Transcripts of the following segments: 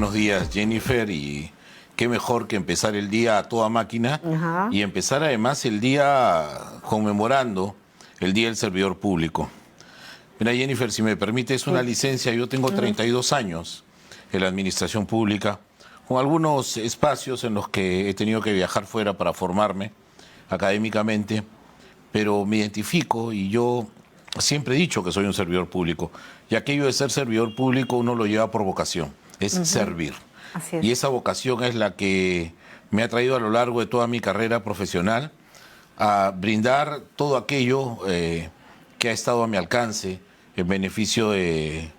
Buenos días, Jennifer, y qué mejor que empezar el día a toda máquina. Ajá. Y empezar además el día conmemorando el Día del Servidor Público. Mira, Jennifer, si me permites una licencia, yo tengo 32 años en la administración pública, con algunos espacios en los que he tenido que viajar fuera para formarme académicamente, pero me identifico y yo siempre he dicho que soy un servidor público. Y aquello de ser servidor público uno lo lleva por vocación, es servir. Así es. Y esa vocación es la que me ha traído a lo largo de toda mi carrera profesional a brindar todo aquello que ha estado a mi alcance en beneficio de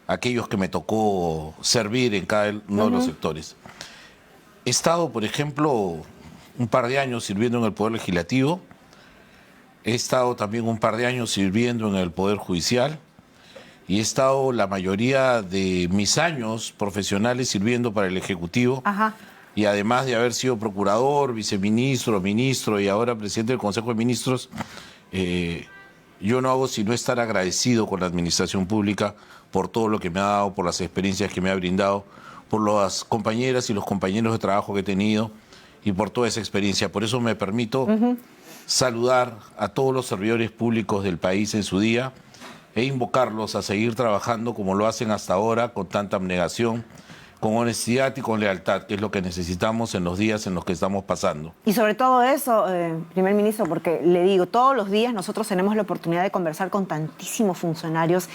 aquellos que me tocó servir en cada uno de los sectores. He estado, por ejemplo, un par de años sirviendo en el Poder Legislativo. He estado también un par de años sirviendo en el Poder Judicial y he estado la mayoría de mis años profesionales sirviendo para el Ejecutivo. Ajá. Y además de haber sido procurador, viceministro, ministro y ahora presidente del Consejo de Ministros, yo no hago sino estar agradecido con la administración pública por todo lo que me ha dado, por las experiencias que me ha brindado, por las compañeras y los compañeros de trabajo que he tenido y por toda esa experiencia. Por eso me permito saludar a todos los servidores públicos del país en su día e invocarlos a seguir trabajando como lo hacen hasta ahora, con tanta abnegación, con honestidad y con lealtad, que es lo que necesitamos en los días en los que estamos pasando. Y sobre todo eso, primer ministro, porque le digo, todos los días nosotros tenemos la oportunidad de conversar con tantísimos funcionarios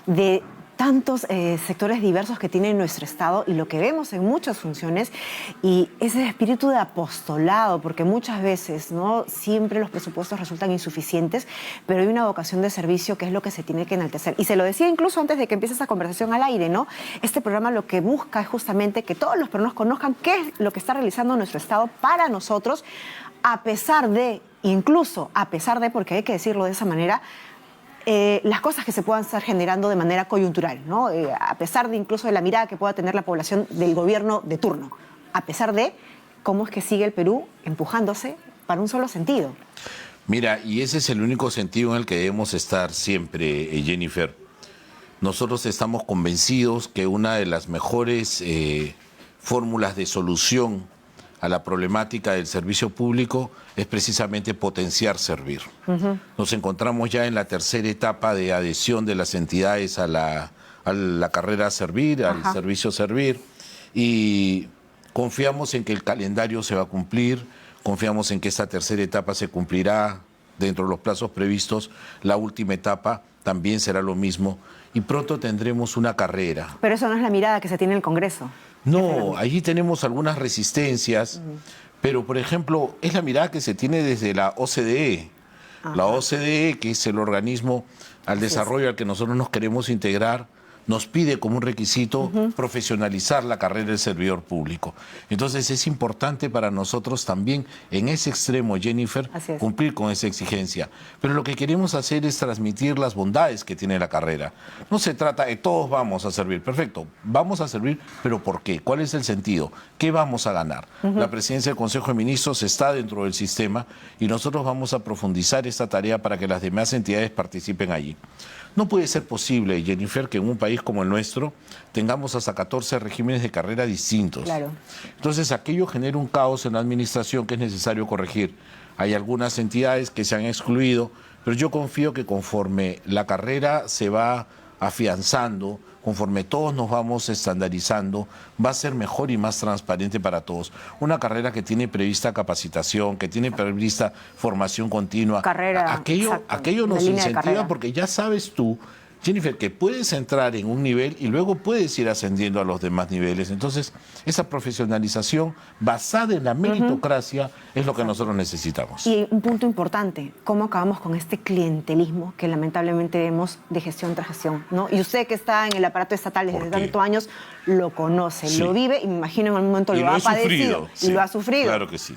de tantos sectores diversos que tiene nuestro Estado y lo que vemos en muchas funciones y ese espíritu de apostolado, porque muchas veces no siempre los presupuestos resultan insuficientes, pero hay una vocación de servicio que es lo que se tiene que enaltecer. Y se lo decía incluso antes de que empiece esta conversación al aire, ¿no? Este programa lo que busca es justamente que todos los peruanos conozcan qué es lo que está realizando nuestro Estado para nosotros, a pesar de, incluso a pesar de, porque hay que decirlo de esa manera, las cosas que se puedan estar generando de manera coyuntural, ¿no? A pesar de incluso de la mirada que pueda tener la población del gobierno de turno, a pesar de cómo es que sigue el Perú empujándose para un solo sentido. Mira, y ese es el único sentido en el que debemos estar siempre, Jennifer. Nosotros estamos convencidos que una de las mejores fórmulas de solución a la problemática del servicio público es precisamente potenciar servir. Nos encontramos ya en la tercera etapa de adhesión de las entidades a la carrera servir, al servicio servir, y confiamos en que el calendario se va a cumplir, confiamos en que esta tercera etapa se cumplirá dentro de los plazos previstos, la última etapa también será lo mismo, y pronto tendremos una carrera. Pero eso no es la mirada que se tiene en el Congreso. No, allí tenemos algunas resistencias, pero por ejemplo, es la mirada que se tiene desde la OCDE. La OCDE, que es el organismo al desarrollo al que nosotros nos queremos integrar, nos pide como un requisito profesionalizar la carrera del servidor público. Entonces es importante para nosotros también en ese extremo, Jennifer, cumplir con esa exigencia. Pero lo que queremos hacer es transmitir las bondades que tiene la carrera. No se trata de todos vamos a servir, perfecto, vamos a servir, pero ¿por qué? ¿Cuál es el sentido? ¿Qué vamos a ganar? La presidencia del Consejo de Ministros está dentro del sistema y nosotros vamos a profundizar esta tarea para que las demás entidades participen allí. No puede ser posible, Jennifer, que en un país como el nuestro tengamos hasta 14 regímenes de carrera distintos. Claro. Entonces, aquello genera un caos en la administración que es necesario corregir. Hay algunas entidades que se han excluido, pero yo confío que conforme la carrera se va afianzando, conforme todos nos vamos estandarizando, va a ser mejor y más transparente para todos. Una carrera que tiene prevista capacitación, que tiene prevista formación continua. Aquello nos incentiva porque ya sabes tú, Jennifer, que puedes entrar en un nivel y luego puedes ir ascendiendo a los demás niveles. Entonces, esa profesionalización basada en la meritocracia es lo que nosotros necesitamos. Y un punto importante, ¿cómo acabamos con este clientelismo que lamentablemente vemos de gestión tras gestión, ¿no? Y usted que está en el aparato estatal desde tantos años, lo conoce, lo vive y me imagino en algún momento lo ha padecido y lo ha sufrido. Claro que sí.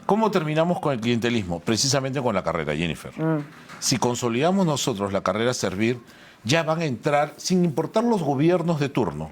¿Cómo terminamos con el clientelismo? Precisamente con la carrera, Jennifer. Si consolidamos nosotros la carrera servir, ya van a entrar, sin importar los gobiernos de turno,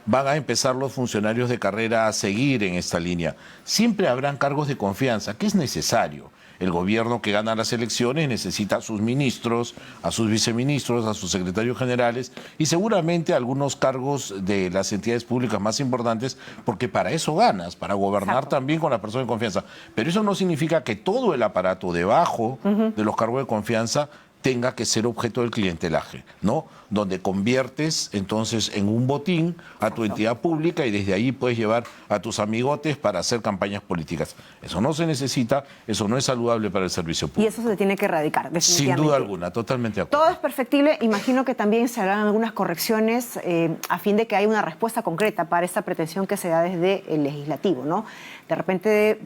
van a empezar los funcionarios de carrera a seguir en esta línea. Siempre habrán cargos de confianza, que es necesario. el gobierno que gana las elecciones necesita a sus ministros, a sus viceministros, a sus secretarios generales y seguramente algunos cargos de las entidades públicas más importantes, porque para eso ganas, para gobernar Exacto. también con la persona de confianza. Pero eso no significa que todo el aparato debajo de los cargos de confianza tenga que ser objeto del clientelaje, ¿no? Donde conviertes entonces en un botín a tu entidad pública y desde ahí puedes llevar a tus amigotes para hacer campañas políticas. Eso no se necesita, eso no es saludable para el servicio Y público. eso se tiene que erradicar, Sin definitivamente. duda alguna, totalmente de acuerdo. Todo es perfectible. Imagino que también se harán algunas correcciones a fin de que haya una respuesta concreta para esta pretensión que se da desde el legislativo, ¿no? De repente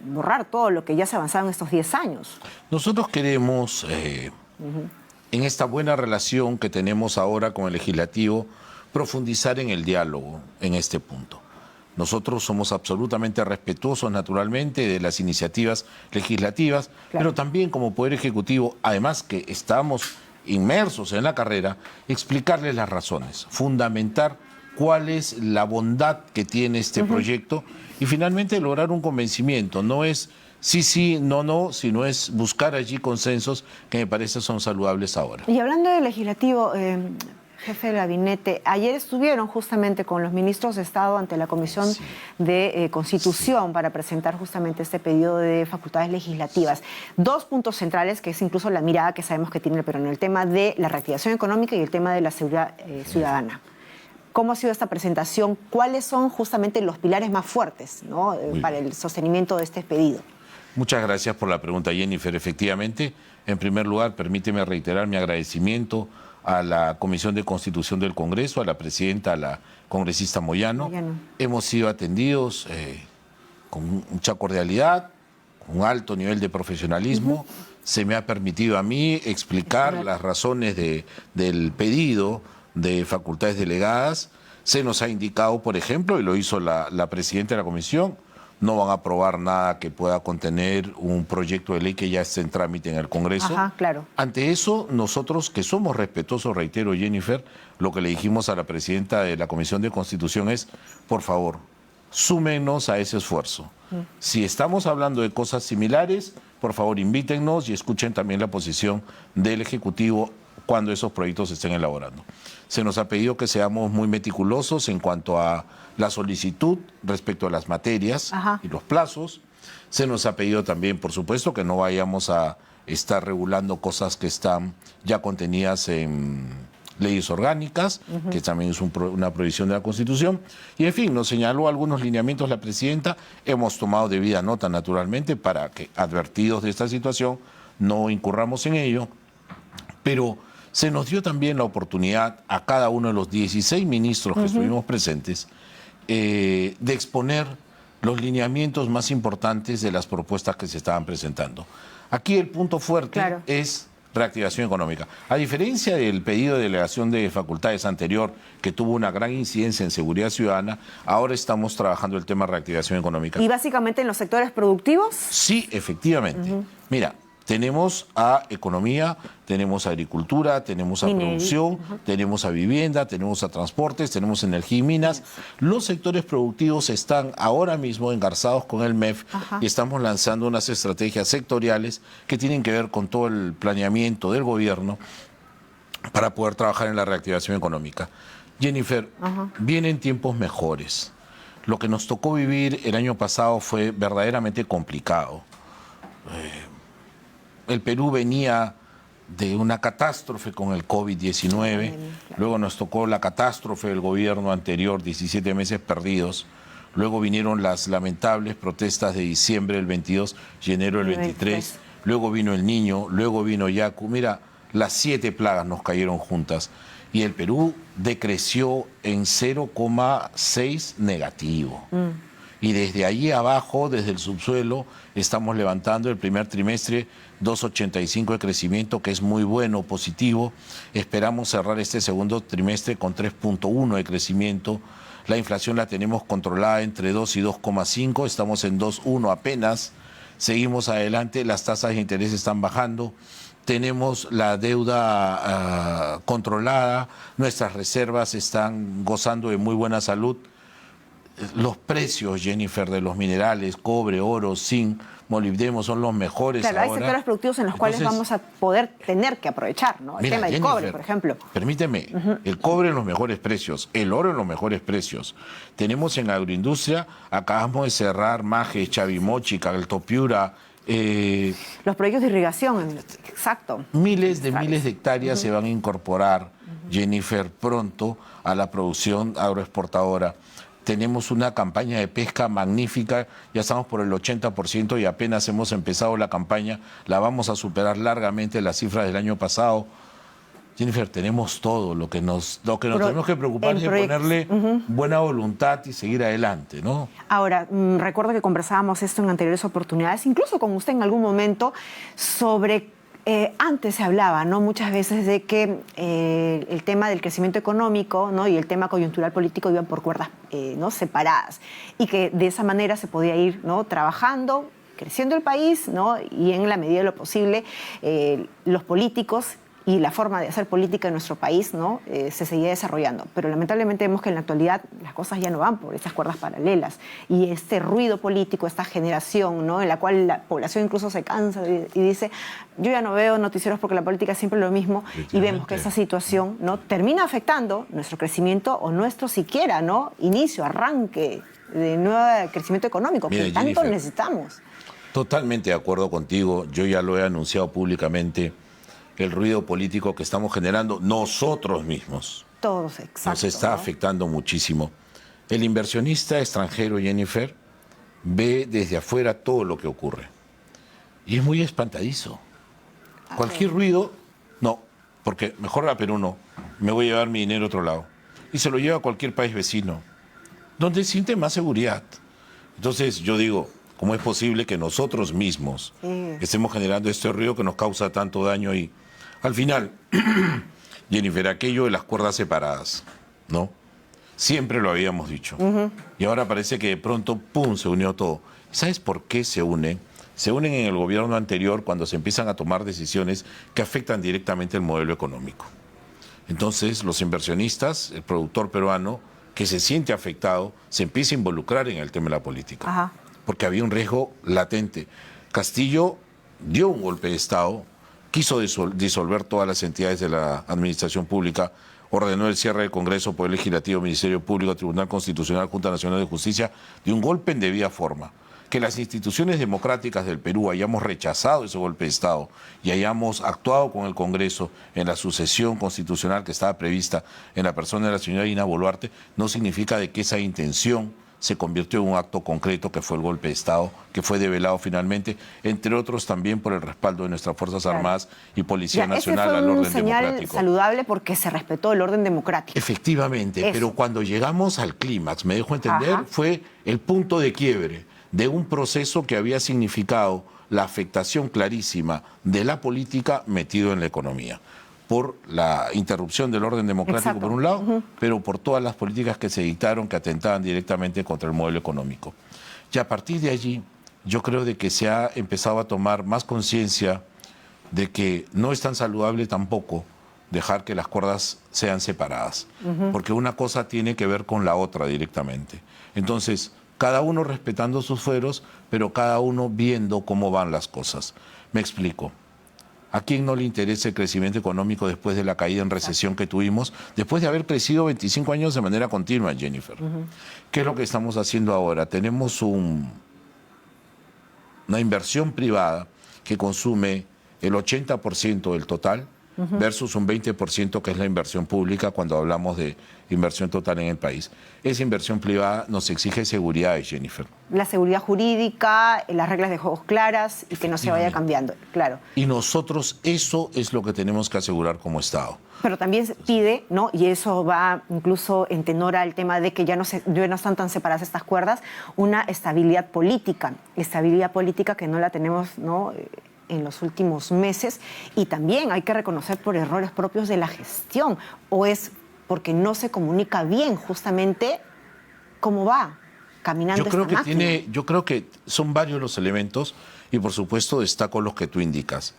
borrar todo lo que ya se ha avanzado en estos 10 años. Nosotros queremos, en esta buena relación que tenemos ahora con el legislativo, profundizar en el diálogo en este punto. Nosotros somos absolutamente respetuosos, naturalmente, de las iniciativas legislativas, pero también como Poder Ejecutivo, además que estamos inmersos en la carrera, explicarles las razones, fundamentar cuál es la bondad que tiene este proyecto y finalmente lograr un convencimiento. No es sí, sí, no, no, sino es buscar allí consensos que me parece son saludables ahora. Y hablando del legislativo, jefe del gabinete, ayer estuvieron justamente con los ministros de Estado ante la Comisión de Constitución para presentar justamente este pedido de facultades legislativas. Dos puntos centrales, que es incluso la mirada que sabemos que tiene el Perú, el tema de la reactivación económica y el tema de la seguridad ciudadana. ¿Cómo ha sido esta presentación? ¿Cuáles son justamente los pilares más fuertes, ¿no? Para el sostenimiento de este pedido? Muchas gracias por la pregunta, Jennifer. Efectivamente, en primer lugar, permíteme reiterar mi agradecimiento a la Comisión de Constitución del Congreso, a la presidenta, a la congresista Moyano. Hemos sido atendidos con mucha cordialidad, con un alto nivel de profesionalismo. Se me ha permitido a mí explicar las razones del pedido de facultades delegadas. Se nos ha indicado, por ejemplo, y lo hizo la presidenta de la comisión, no van a aprobar nada que pueda contener un proyecto de ley que ya esté en trámite en el Congreso. Ajá, claro. Ante eso, nosotros que somos respetuosos, reitero, Jennifer, lo que le dijimos a la presidenta de la Comisión de Constitución es, por favor, súmenos a ese esfuerzo. Si estamos hablando de cosas similares, por favor, invítennos y escuchen también la posición del Ejecutivo cuando esos proyectos se estén elaborando. Se nos ha pedido que seamos muy meticulosos en cuanto a la solicitud respecto a las materias y los plazos. Se nos ha pedido también, por supuesto, que no vayamos a estar regulando cosas que están ya contenidas en leyes orgánicas, que también es una prohibición de la Constitución. Y, en fin, nos señaló algunos lineamientos la presidenta. Hemos tomado debida nota, naturalmente, para que, advertidos de esta situación, no incurramos en ello. Pero se nos dio también la oportunidad a cada uno de los 16 ministros que estuvimos presentes de exponer los lineamientos más importantes de las propuestas que se estaban presentando. Aquí el punto fuerte es reactivación económica. A diferencia del pedido de delegación de facultades anterior, que tuvo una gran incidencia en seguridad ciudadana, ahora estamos trabajando el tema de reactivación económica. ¿Y básicamente en los sectores productivos? Sí, efectivamente. Mira, tenemos a economía, tenemos a agricultura, tenemos a producción, tenemos a vivienda, tenemos a transportes, tenemos energía y minas. Los sectores productivos están ahora mismo engarzados con el MEF y estamos lanzando unas estrategias sectoriales que tienen que ver con todo el planeamiento del gobierno para poder trabajar en la reactivación económica. Jennifer, vienen tiempos mejores. Lo que nos tocó vivir el año pasado fue verdaderamente complicado. El Perú venía de una catástrofe con el COVID-19, luego nos tocó la catástrofe del gobierno anterior, 17 meses perdidos, luego vinieron las lamentables protestas de diciembre del 22 y enero del 23, luego vino el Niño, luego vino Yaku. Mira, las 7 plagas nos cayeron juntas y el Perú decreció en 0,6 negativo. Y desde allí abajo, desde el subsuelo, estamos levantando el primer trimestre 2,85 de crecimiento, que es muy bueno, positivo. Esperamos cerrar este segundo trimestre con 3,1 de crecimiento. La inflación la tenemos controlada entre 2 y 2,5, estamos en 2,1 apenas. Seguimos adelante, las tasas de interés están bajando. Tenemos la deuda controlada, nuestras reservas están gozando de muy buena salud. los precios, Jennifer, de los minerales, cobre, oro, zinc, molibdeno, son los mejores claro, ahora. hay sectores productivos en los cuales vamos a poder tener que aprovechar, ¿no? El tema del Jennifer, cobre, por ejemplo. Permíteme, el cobre en los mejores precios, el oro en los mejores precios. Tenemos en la agroindustria, acabamos de cerrar Maje, Chavimochi, Cagaltopiura, los proyectos de irrigación, exacto. miles de hectáreas se van a incorporar, Jennifer, pronto a la producción agroexportadora. Tenemos una campaña de pesca magnífica, ya estamos por el 80% y apenas hemos empezado la campaña, la vamos a superar largamente las cifras del año pasado. Jennifer, tenemos todo, lo que nos tenemos que preocupar es de ponerle buena voluntad y seguir adelante, ¿no? Ahora, recuerdo que conversábamos esto en anteriores oportunidades, incluso con usted en algún momento, sobre, antes se hablaba, ¿no? Muchas veces de que el tema del crecimiento económico, ¿no? Y el tema coyuntural político iban por cuerdas, ¿no? separadas, y que de esa manera se podía ir, ¿no? trabajando, creciendo el país, ¿no? Y en la medida de lo posible, los políticos y la forma de hacer política en nuestro país, ¿no? Se seguía desarrollando. Pero lamentablemente vemos que en la actualidad las cosas ya no van por esas cuerdas paralelas. Y este ruido político, esta generación, ¿no? En la cual la población incluso se cansa y dice, yo ya no veo noticieros porque la política es siempre lo mismo. Y vemos que esa situación, ¿no? termina afectando nuestro crecimiento o nuestro siquiera, ¿no? inicio, arranque de nuevo crecimiento económico, Mira, que tanto Jennifer, necesitamos. Totalmente de acuerdo contigo, yo ya lo he anunciado públicamente. El ruido político que estamos generando nosotros mismos Todos, exacto. nos está afectando muchísimo. El inversionista extranjero, Jennifer, ve desde afuera todo lo que ocurre. Y es muy espantadizo. Cualquier ruido, no, porque mejor a Perú no. Me voy a llevar mi dinero a otro lado. Y se lo lleva a cualquier país vecino, donde siente más seguridad. Entonces yo digo, ¿cómo es posible que nosotros mismos estemos generando este ruido que nos causa tanto daño? Y al final, Jennifer, aquello de las cuerdas separadas, ¿no? Siempre lo habíamos dicho. Y ahora parece que de pronto, ¡pum!, se unió todo. ¿Sabes por qué se unen? Se unen en el gobierno anterior cuando se empiezan a tomar decisiones que afectan directamente el modelo económico. Entonces, los inversionistas, el productor peruano, que se siente afectado, se empieza a involucrar en el tema de la política. Ajá. Porque había un riesgo latente. Castillo dio un golpe de Estado, quiso disolver todas las entidades de la administración pública, ordenó el cierre del Congreso, Poder Legislativo, Ministerio Público, Tribunal Constitucional, Junta Nacional de Justicia, de un golpe en debida forma. Que las instituciones democráticas del Perú hayamos rechazado ese golpe de Estado y hayamos actuado con el Congreso en la sucesión constitucional que estaba prevista en la persona de la señora Dina Boluarte, no significa de que esa intención se convirtió en un acto concreto que fue el golpe de Estado, que fue develado finalmente, entre otros también por el respaldo de nuestras Fuerzas Armadas y Policía Nacional al orden democrático. Ese fue un señal saludable porque se respetó el orden democrático. Efectivamente, pero cuando llegamos al clímax, me dejo entender, fue el punto de quiebre de un proceso que había significado la afectación clarísima de la política metido en la economía, por la interrupción del orden democrático por un lado, pero por todas las políticas que se dictaron que atentaban directamente contra el modelo económico. Y a partir de allí, yo creo de que se ha empezado a tomar más conciencia de que no es tan saludable tampoco dejar que las cuerdas sean separadas, porque una cosa tiene que ver con la otra directamente. Entonces, cada uno respetando sus fueros, pero cada uno viendo cómo van las cosas. Me explico. ¿A quién no le interesa el crecimiento económico después de la caída en recesión que tuvimos, después de haber crecido 25 años de manera continua, Jennifer? ¿Qué es lo que estamos haciendo ahora? Tenemos una inversión privada que consume el 80% del total versus un 20% que es la inversión pública cuando hablamos de inversión total en el país. Esa inversión privada nos exige seguridad, Jennifer. La seguridad jurídica, las reglas de juegos claras y que no se vaya cambiando, claro. Y nosotros eso es lo que tenemos que asegurar como Estado. Pero también se pide, ¿no? Y eso va incluso en tenor al tema de que ya no están tan separadas estas cuerdas, una estabilidad política que no la tenemos, ¿no?, en los últimos meses, y también hay que reconocer por errores propios de la gestión, o es porque no se comunica bien justamente cómo va caminando esta máquina. Yo creo que son varios los elementos y por supuesto destaco los que tú indicas.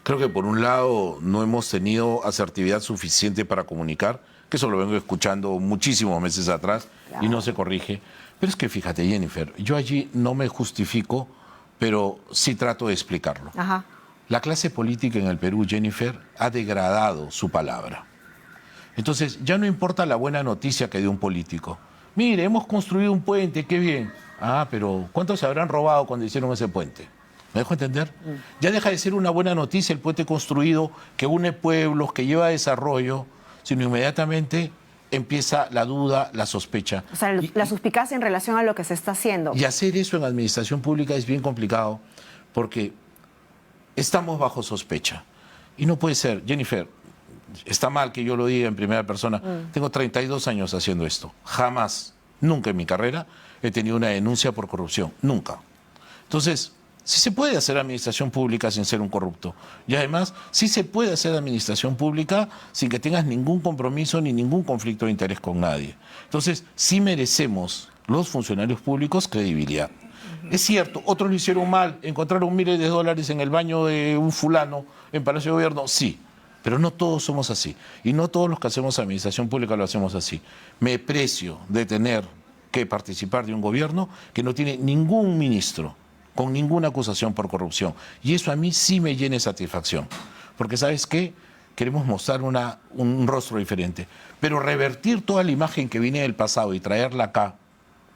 Creo que por un lado no hemos tenido asertividad suficiente para comunicar que eso lo vengo escuchando muchísimos meses atrás y no se corrige. Pero es que fíjate, Jennifer, yo allí no me justifico, pero sí trato de explicarlo. Ajá. La clase política en el Perú, Jennifer, ha degradado su palabra. Entonces, ya no importa la buena noticia que dé un político. Mire, hemos construido un puente, qué bien. Ah, pero ¿cuántos se habrán robado cuando hicieron ese puente? ¿Me dejo entender? Ya deja de ser una buena noticia el puente construido que une pueblos, que lleva desarrollo, sino inmediatamente empieza la duda, la sospecha. O sea, la suspicacia en relación a lo que se está haciendo. Y hacer eso en administración pública es bien complicado porque estamos bajo sospecha. Y no puede ser, Jennifer, está mal que yo lo diga en primera persona. Tengo 32 años haciendo esto. Jamás, nunca en mi carrera he tenido una denuncia por corrupción. Nunca. Entonces, sí se puede hacer administración pública sin ser un corrupto. Y además, sí se puede hacer administración pública sin que tengas ningún compromiso ni ningún conflicto de interés con nadie. Entonces, sí merecemos los funcionarios públicos credibilidad. Es cierto, otros lo hicieron mal, encontraron miles de dólares en el baño de un fulano en Palacio de Gobierno, sí. Pero no todos somos así. Y no todos los que hacemos administración pública lo hacemos así. Me precio de tener que participar de un gobierno que no tiene ningún ministro con ninguna acusación por corrupción. Y eso a mí sí me llena de satisfacción. Porque, ¿sabes qué? Queremos mostrar un rostro diferente. Pero revertir toda la imagen que viene del pasado y traerla acá,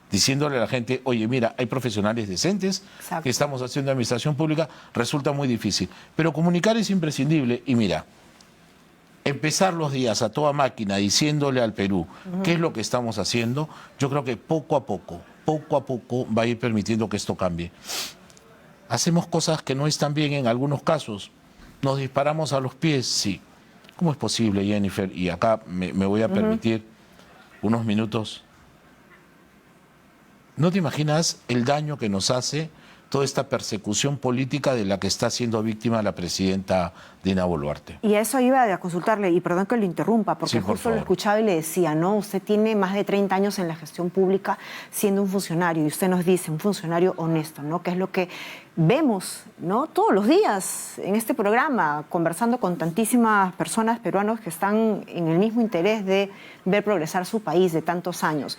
diciéndole a la gente, oye, mira, hay profesionales decentes que estamos haciendo administración pública, resulta muy difícil. Pero comunicar es imprescindible. Y mira, empezar los días a toda máquina diciéndole al Perú qué es lo que estamos haciendo, yo creo que poco a poco va a ir permitiendo que esto cambie. Hacemos cosas que no están bien en algunos casos. Nos disparamos a los pies, sí. ¿Cómo es posible, Jennifer? Y acá me voy a permitir unos minutos. ¿No te imaginas el daño que nos hace toda esta persecución política de la que está siendo víctima la presidenta Dina Boluarte? Y a eso iba a consultarle, y perdón que lo interrumpa, porque Sí, por justo lo favor. escuchaba y le decía, ¿no? Usted tiene más de 30 años en la gestión pública siendo un funcionario, y usted nos dice, un funcionario honesto, ¿no? Que es lo que vemos, ¿no? Todos los días en este programa, conversando con tantísimas personas peruanos que están en el mismo interés de ver progresar su país de tantos años.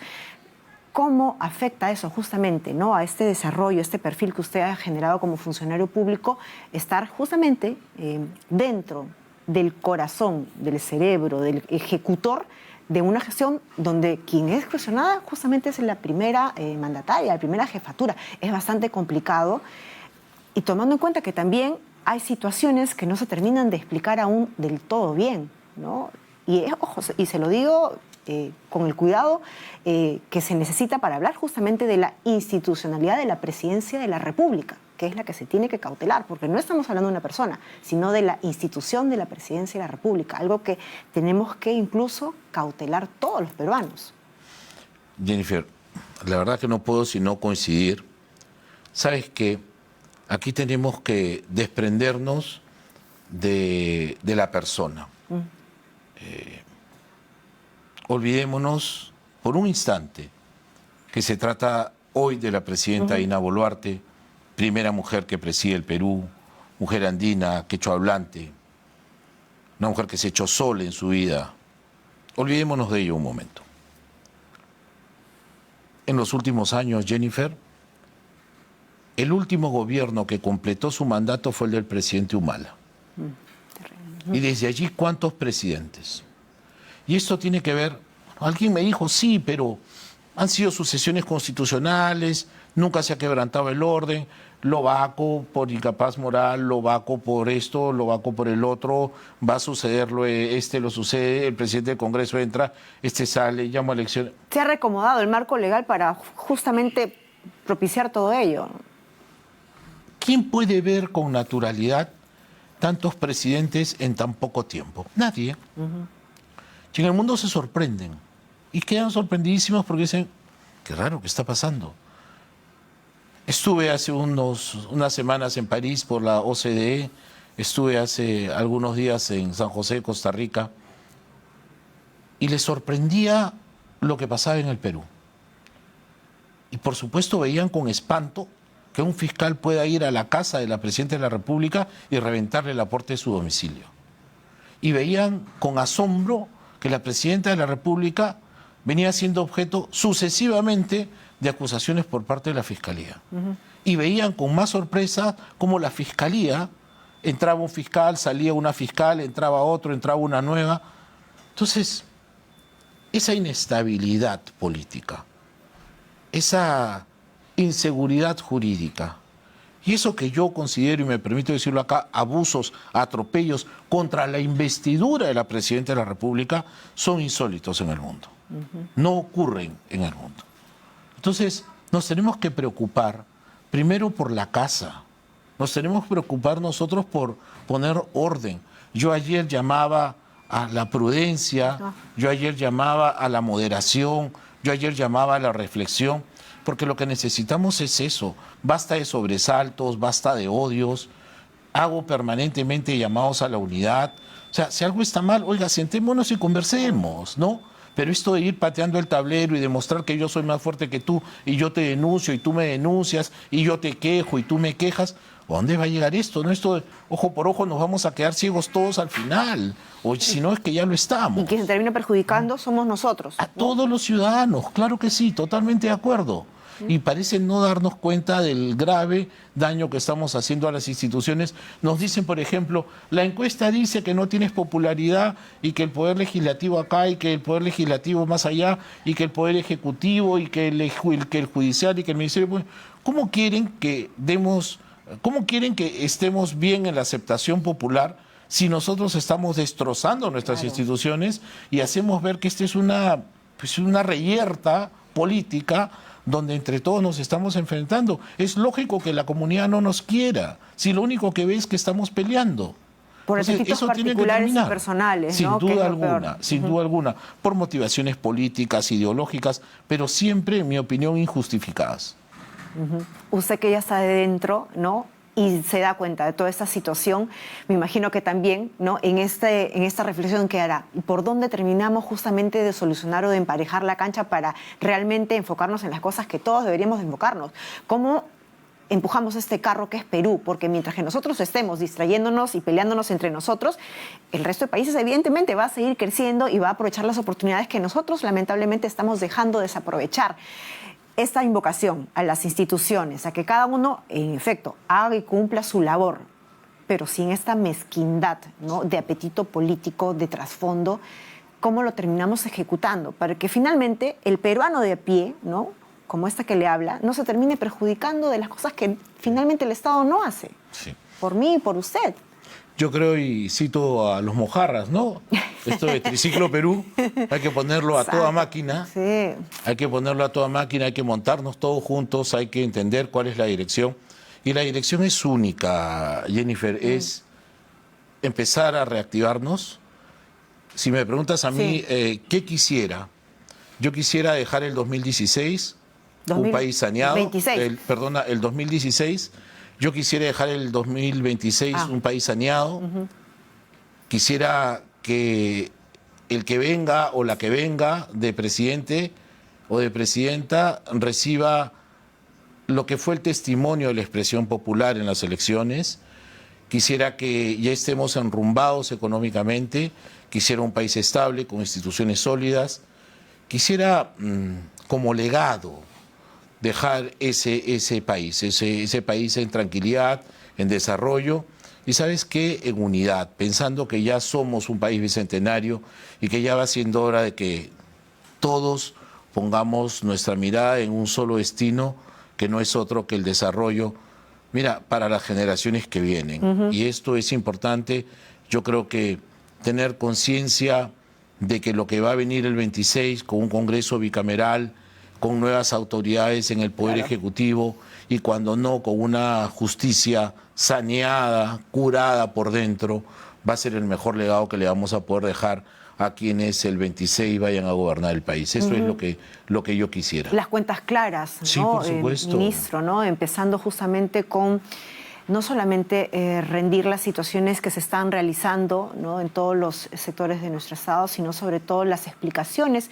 ¿Cómo afecta eso justamente, ¿no? A este desarrollo, este perfil que usted ha generado como funcionario público, estar justamente dentro del corazón, del cerebro, del ejecutor de una gestión donde quien es cuestionada justamente es la primera mandataria, la primera jefatura? Es bastante complicado, y tomando en cuenta que también hay situaciones que no se terminan de explicar aún del todo bien, ¿no? Y ojo, y se lo digo con el cuidado que se necesita para hablar justamente de la institucionalidad de la presidencia de la República, que es la que se tiene que cautelar, porque no estamos hablando de una persona, sino de la institución de la presidencia de la República, algo que tenemos que incluso cautelar todos los peruanos. Jennifer, la verdad que no puedo sino coincidir. ¿Sabes qué? Aquí tenemos que desprendernos de la persona. Olvidémonos por un instante que se trata hoy de la presidenta Dina Boluarte, primera mujer que preside el Perú, mujer andina, quechua hablante, una mujer que se echó sola en su vida. Olvidémonos de ello un momento. En los últimos años, Jennifer, el último gobierno que completó su mandato fue el del presidente Humala. Y desde allí, ¿cuántos presidentes? Y esto tiene que ver, alguien me dijo, sí, pero han sido sucesiones constitucionales, nunca se ha quebrantado el orden, lo vaco por incapaz moral, lo vaco por esto, lo vaco por el otro, va a suceder, lo sucede, el presidente del Congreso entra, sale, llama a elecciones. Se ha reacomodado el marco legal para justamente propiciar todo ello. ¿Quién puede ver con naturalidad tantos presidentes en tan poco tiempo? Nadie. Y en el mundo se sorprenden y quedan sorprendidísimos porque dicen, qué raro, ¿qué está pasando? Estuve hace unas semanas en París por la OCDE, estuve hace algunos días en San José, Costa Rica, y les sorprendía lo que pasaba en el Perú. Y por supuesto veían con espanto que un fiscal pueda ir a la casa de la Presidenta de la República y reventarle la puerta de su domicilio. Y veían con asombro que la presidenta de la República venía siendo objeto sucesivamente de acusaciones por parte de la Fiscalía. Y veían con más sorpresa cómo la Fiscalía, entraba un fiscal, salía una fiscal, entraba otro, entraba una nueva. Entonces, esa inestabilidad política, esa inseguridad jurídica, y eso que yo considero, y me permito decirlo acá, abusos, atropellos contra la investidura de la Presidenta de la República, son insólitos en el mundo. No ocurren en el mundo. Entonces, nos tenemos que preocupar primero por la casa. Nos tenemos que preocupar nosotros por poner orden. Yo ayer llamaba a la prudencia, yo ayer llamaba a la moderación, yo ayer llamaba a la reflexión, porque lo que necesitamos es eso. Basta de sobresaltos, basta de odios. Hago permanentemente llamados a la unidad. O sea, si algo está mal, oiga, sentémonos y conversemos, ¿no? Pero esto de ir pateando el tablero y demostrar que yo soy más fuerte que tú y yo te denuncio y tú me denuncias y yo te quejo y tú me quejas, ¿a dónde va a llegar esto? ¿No? Esto de ojo por ojo nos vamos a quedar ciegos todos al final. O si no es que ya lo estamos. Y quien se termina perjudicando somos nosotros. A todos los ciudadanos, claro que sí, totalmente de acuerdo. Y parece no darnos cuenta del grave daño que estamos haciendo a las instituciones. Nos dicen, por ejemplo, la encuesta dice que no tienes popularidad y que el Poder Legislativo acá y que el Poder Legislativo más allá y que el Poder Ejecutivo y que el Judicial y que el Ministerio Público. ¿Cómo quieren que estemos bien en la aceptación popular si nosotros estamos destrozando nuestras instituciones y hacemos ver que esta es una reyerta política donde entre todos nos estamos enfrentando? Es lógico que la comunidad no nos quiera, si lo único que ve es que estamos peleando. Por efectos particulares y personales, sin ¿no? duda alguna, sin duda alguna, por motivaciones políticas, ideológicas, pero siempre, en mi opinión, injustificadas. Usted que ya está de dentro, ¿no?, y se da cuenta de toda esta situación, me imagino que también, ¿no?, en esta reflexión que hará, ¿por dónde terminamos justamente de solucionar o de emparejar la cancha para realmente enfocarnos en las cosas que todos deberíamos de enfocarnos? ¿Cómo empujamos este carro que es Perú? Porque mientras que nosotros estemos distrayéndonos y peleándonos entre nosotros, el resto de países evidentemente va a seguir creciendo y va a aprovechar las oportunidades que nosotros lamentablemente estamos dejando desaprovechar. Esta invocación a las instituciones, a que cada uno, en efecto, haga y cumpla su labor, pero sin esta mezquindad, ¿no?, de apetito político, de trasfondo, ¿cómo lo terminamos ejecutando? Para que finalmente el peruano de a pie, ¿no?, como esta que le habla, no se termine perjudicando de las cosas que finalmente el Estado no hace. Sí. Por mí y por usted. Yo creo, y cito a los mojarras, ¿no? Esto de Triciclo Perú, hay que ponerlo a toda máquina. Sí. Hay que ponerlo a toda máquina, hay que montarnos todos juntos, hay que entender cuál es la dirección. Y la dirección es única, Jennifer, es empezar a reactivarnos. Si me preguntas a mí, ¿qué quisiera? Yo quisiera dejar el 2016, un país saneado. El 2016. Yo quisiera dejar el 2026 un país saneado. Quisiera que el que venga o la que venga de presidente o de presidenta reciba lo que fue el testimonio de la expresión popular en las elecciones. Quisiera que ya estemos enrumbados económicamente. Quisiera un país estable, con instituciones sólidas. Quisiera, como legado, dejar ese país en tranquilidad, en desarrollo, y ¿sabes qué?, en unidad, pensando que ya somos un país bicentenario y que ya va siendo hora de que todos pongamos nuestra mirada en un solo destino, que no es otro que el desarrollo, mira, para las generaciones que vienen. Y esto es importante. Yo creo que tener conciencia de que lo que va a venir el 26 con un Congreso bicameral, con nuevas autoridades en el Poder Ejecutivo y cuando no, con una justicia saneada, curada por dentro, va a ser el mejor legado que le vamos a poder dejar a quienes el 26 vayan a gobernar el país. Eso es lo que yo quisiera. Las cuentas claras, ¿no? Sí, por supuesto. Ministro, ¿no? Empezando justamente con no solamente rendir las situaciones que se están realizando, ¿no?, en todos los sectores de nuestro Estado, sino sobre todo las explicaciones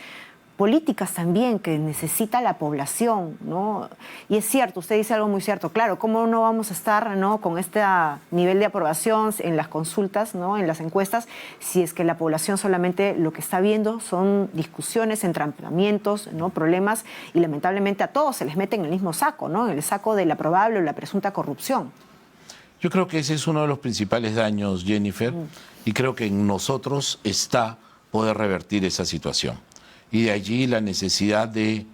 políticas también que necesita la población, ¿no? Y es cierto, usted dice algo muy cierto, claro, ¿cómo no vamos a estar, ¿no?, con este nivel de aprobación en las consultas, ¿no?, en las encuestas, si es que la población solamente lo que está viendo son discusiones, entrampamientos, ¿no?, problemas, y lamentablemente a todos se les mete en el mismo saco, ¿no?, en el saco de la probable o la presunta corrupción. Yo creo que ese es uno de los principales daños, Jennifer, y creo que en nosotros está poder revertir esa situación. Y de allí la necesidad de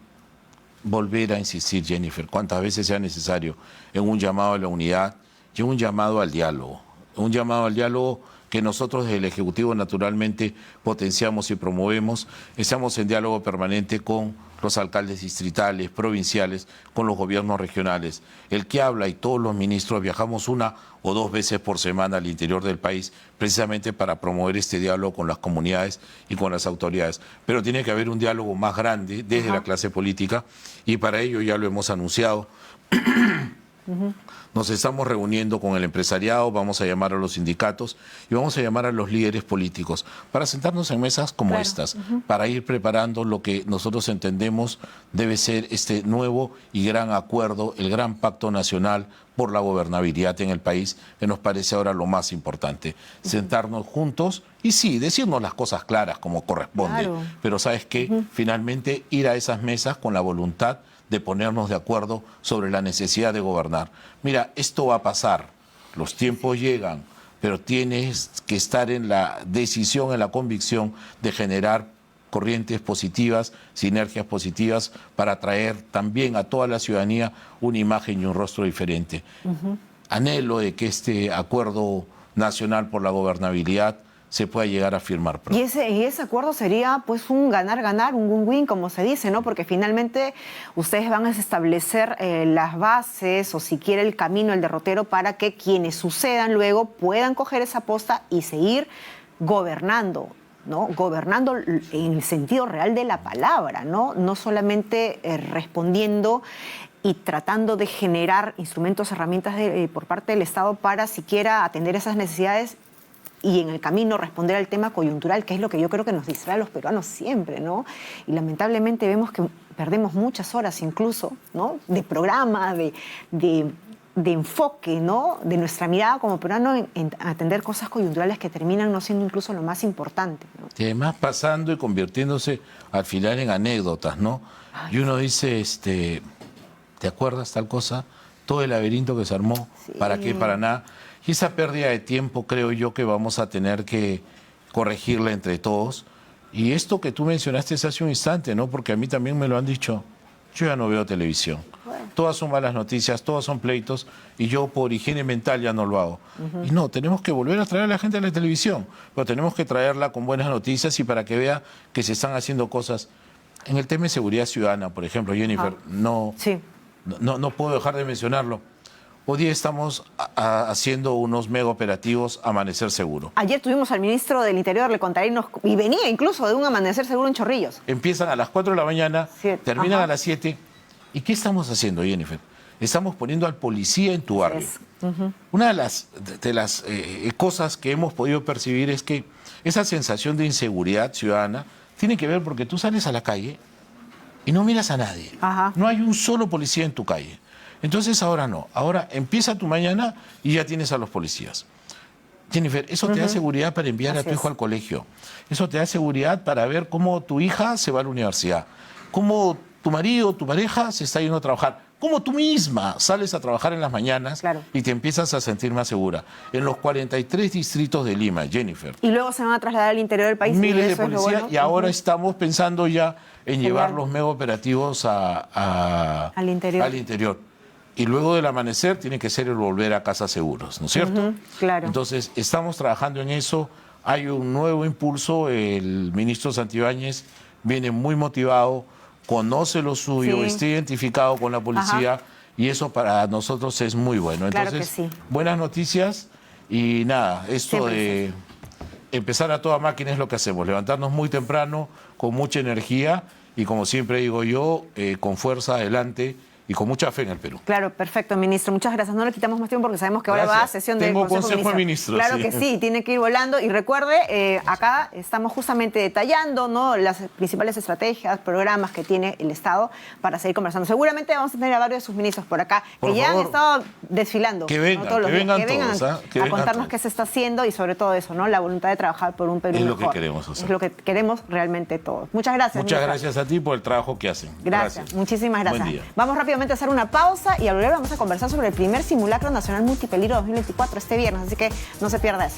volver a insistir, Jennifer, cuantas veces sea necesario, en un llamado a la unidad y un llamado al diálogo. Un llamado al diálogo que nosotros desde el Ejecutivo naturalmente potenciamos y promovemos. Estamos en diálogo permanente con los alcaldes distritales, provinciales, con los gobiernos regionales. El que habla y todos los ministros viajamos 1 o 2 veces por semana al interior del país, precisamente para promover este diálogo con las comunidades y con las autoridades. Pero tiene que haber un diálogo más grande desde la clase política, y para ello ya lo hemos anunciado. Nos estamos reuniendo con el empresariado, vamos a llamar a los sindicatos y vamos a llamar a los líderes políticos para sentarnos en mesas como estas, para ir preparando lo que nosotros entendemos debe ser este nuevo y gran acuerdo, el gran pacto nacional por la gobernabilidad en el país, que nos parece ahora lo más importante. Sentarnos juntos y sí, decirnos las cosas claras como corresponde, pero ¿sabes qué? Finalmente ir a esas mesas con la voluntad de ponernos de acuerdo sobre la necesidad de gobernar. Mira, esto va a pasar, los tiempos llegan, pero tienes que estar en la decisión, en la convicción de generar corrientes positivas, sinergias positivas, para traer también a toda la ciudadanía una imagen y un rostro diferente. Anhelo de que este acuerdo nacional por la gobernabilidad se pueda llegar a firmar pronto. Y ese acuerdo sería pues un ganar-ganar, un win-win, como se dice, ¿no? Porque finalmente ustedes van a establecer las bases, o si quiere el camino, el derrotero, para que quienes sucedan luego puedan coger esa posta y seguir gobernando, ¿no? Gobernando en el sentido real de la palabra, ¿no? No solamente respondiendo y tratando de generar instrumentos, herramientas por parte del Estado para siquiera atender esas necesidades, y en el camino responder al tema coyuntural, que es lo que yo creo que nos distrae a los peruanos siempre, ¿no? Y lamentablemente vemos que perdemos muchas horas incluso, ¿no?, de programa, de enfoque, ¿no?, de nuestra mirada como peruano en atender cosas coyunturales que terminan no siendo incluso lo más importante, ¿no? Y además pasando y convirtiéndose al final en anécdotas, ¿no? Y uno dice, ¿te acuerdas tal cosa? Todo el laberinto que se armó, ¿para qué? Para nada. Y esa pérdida de tiempo creo yo que vamos a tener que corregirla entre todos. Y esto que tú mencionaste hace un instante, ¿no? Porque a mí también me lo han dicho. Yo ya no veo televisión. Todas son malas noticias, todas son pleitos, y yo por higiene mental ya no lo hago. Y no, tenemos que volver a traer a la gente a la televisión, pero tenemos que traerla con buenas noticias y para que vea que se están haciendo cosas. En el tema de seguridad ciudadana, por ejemplo, Jennifer, no puedo dejar de mencionarlo. Hoy día estamos haciendo unos mega operativos Amanecer Seguro. Ayer tuvimos al ministro del Interior, le contaré, y venía incluso de un Amanecer Seguro en Chorrillos. Empiezan a las 4 de la mañana, terminan a las 7. ¿Y qué estamos haciendo, Jennifer? Estamos poniendo al policía en tu barrio. Una de las cosas que hemos podido percibir es que esa sensación de inseguridad ciudadana tiene que ver porque tú sales a la calle y no miras a nadie. No hay un solo policía en tu calle. Entonces ahora no, ahora empieza tu mañana y ya tienes a los policías. Jennifer, eso te da seguridad para enviar a tu hijo al colegio. Eso te da seguridad para ver cómo tu hija se va a la universidad, cómo tu marido, tu pareja se está yendo a trabajar, cómo tú misma sales a trabajar en las mañanas y te empiezas a sentir más segura. En los 43 distritos de Lima, Jennifer. Y luego se van a trasladar al interior del país. Miles de policías, y ahora estamos pensando ya en llevar los mega operativos al interior. Y luego del amanecer tiene que ser el volver a casa seguros, ¿no es cierto? Claro. Entonces, estamos trabajando en eso. Hay un nuevo impulso. El ministro Santibáñez viene muy motivado, conoce lo suyo, está identificado con la policía, y eso para nosotros es muy bueno. Entonces, buenas noticias y nada, esto de empezar a toda máquina es lo que hacemos, levantarnos muy temprano, con mucha energía y, como siempre digo yo, con fuerza adelante, y y con mucha fe en el Perú. Claro, perfecto, ministro. Muchas gracias. No le quitamos más tiempo porque sabemos que ahora va a sesión del Consejo de Ministros. Claro que sí, tiene que ir volando. Y recuerde, acá estamos justamente detallando, ¿no?, las principales estrategias, programas que tiene el Estado para seguir conversando. Seguramente vamos a tener a varios de sus ministros por acá que ya han estado desfilando. Que vengan, ¿no?, a contarnos qué se está haciendo y sobre todo eso, ¿no?, la voluntad de trabajar por un Perú mejor. Es lo que queremos hacer. Es lo que queremos realmente todos. Muchas gracias. Muchas gracias a ti por el trabajo que hacen. Gracias. Muchísimas gracias. Buen día. Vamos rápidamente a hacer una pausa y al volver vamos a conversar sobre el primer simulacro nacional multipeligro 2024 este viernes, así que no se pierda eso.